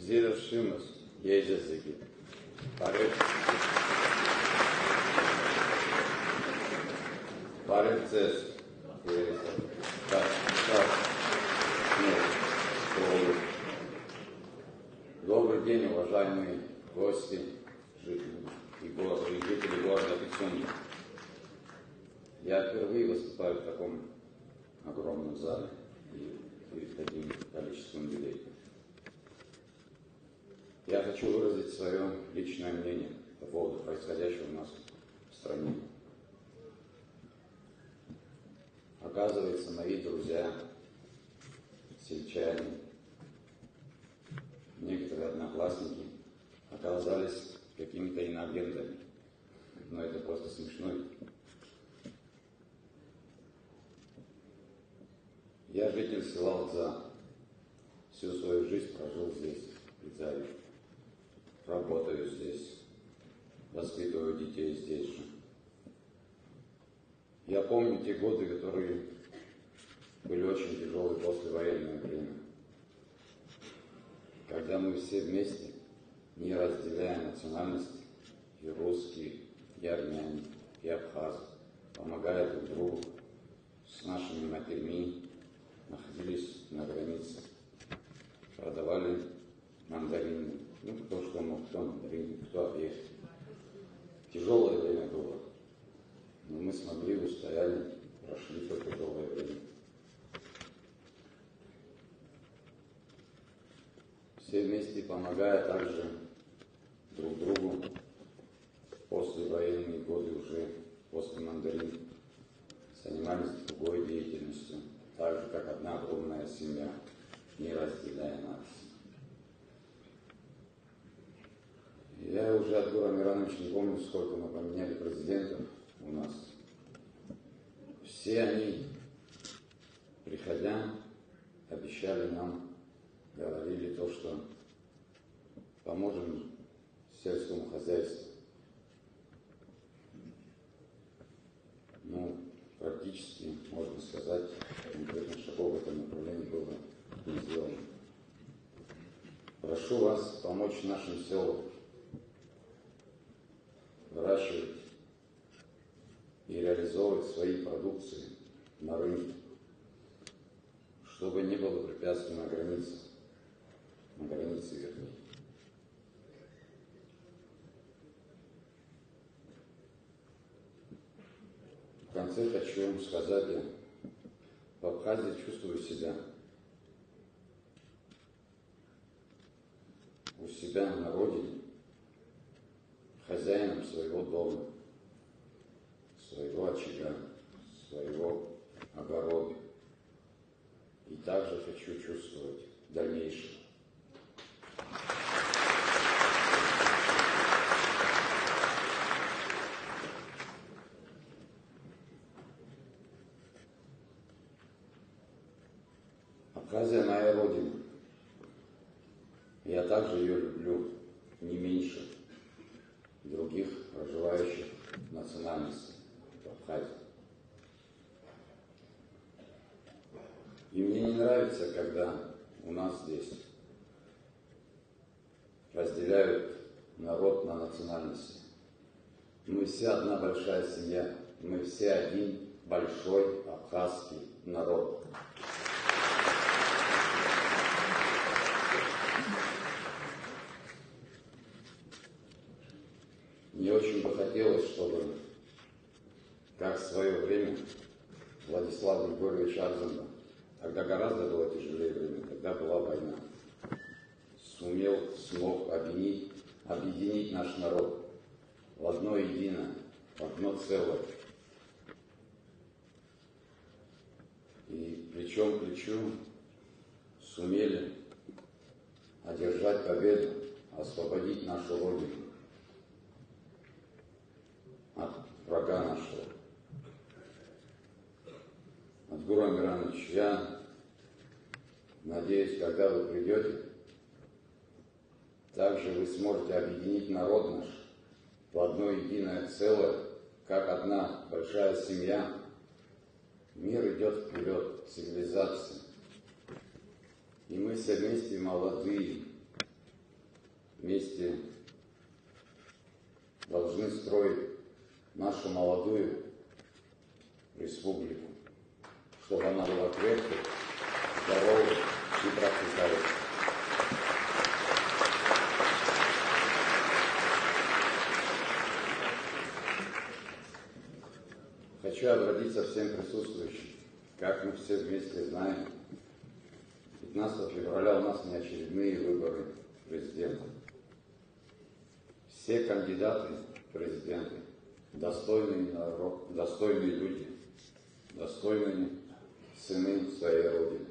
Zirashimos, Yejazigi, Парецес, Добрый день, уважаемые гости и жители города Пицунда. Я впервые выступаю в таком огромном зале и перед таким количеством людей. Я хочу выразить свое личное мнение по поводу происходящего у нас в стране. Оказывается, мои друзья, сельчане, некоторые одноклассники оказались какими-то иноагентами. Но это просто смешно. Я житель села Лдза. Всю свою жизнь прожил здесь, в Лдзаве. Работаю здесь, воспитываю детей здесь же. Я помню те годы, которые были очень тяжелые послевоенное время, когда мы все вместе, не разделяя национальности, и русские, и армяне, и абхазы, помогая друг другу, с нашими матерьми находились на границе, продавали мандарины, кто что мог, кто мандарины, кто орехи. Тяжелое время было, но мы смогли, устояли, прошли то тяжелое время. Все вместе, помогая также друг другу, после военные годы уже, после мандарин, занимались другой деятельностью, так же, как одна огромная семья, не разделяя нации. Я уже от Гура Мирановича не помню, сколько мы поменяли президентов у нас. Все они, приходя, обещали нам, говорили то, что поможем сельскому хозяйству. Ну, практически, можно сказать, конкретно шагов в этом направлении было не сделано. Прошу вас помочь нашим селам выращивать и реализовывать свои продукции на рынке, чтобы не было препятствий на границе вернее. В конце хочу вам сказать, я в Абхазии чувствую себя у себя на родине, хозяином своего дома, своего очага, своего огорода. И также хочу чувствовать в дальнейшем. Абхазия моя родина. Я также ее люблю не меньше других проживающих национальностей в Абхазии. И мне не нравится, когда у нас здесь разделяют народ на национальности. Мы все одна большая семья, мы все один большой абхазский народ. Мне очень бы хотелось, чтобы, как в свое время Владислав Григорьевич Арзамба, тогда гораздо было тяжелее время, тогда была война, смог объединить наш народ в одно единое, в одно целое. И плечом к плечу сумели одержать победу, освободить нашу Родину от врага нашего. От Гура Миранович, я надеюсь, когда вы придете, также вы сможете объединить народ наш в одно единое целое, как одна большая семья. Мир идет вперед, цивилизация. И мы все вместе молодые, вместе должны строить нашу молодую республику, чтобы она была крепкой, здоровой и процветающей. Хочу обратиться к всем присутствующим. Как мы все вместе знаем, 15 февраля у нас неочередные выборы президента. Все кандидаты в президенты достойные народ, достойные люди, достойные сыны своей Родины.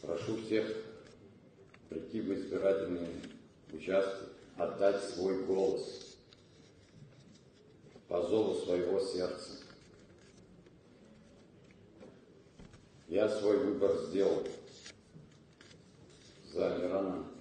Прошу всех прийти в избирательные участки, отдать свой голос по зову своего сердца. Я свой выбор сделал за Амирана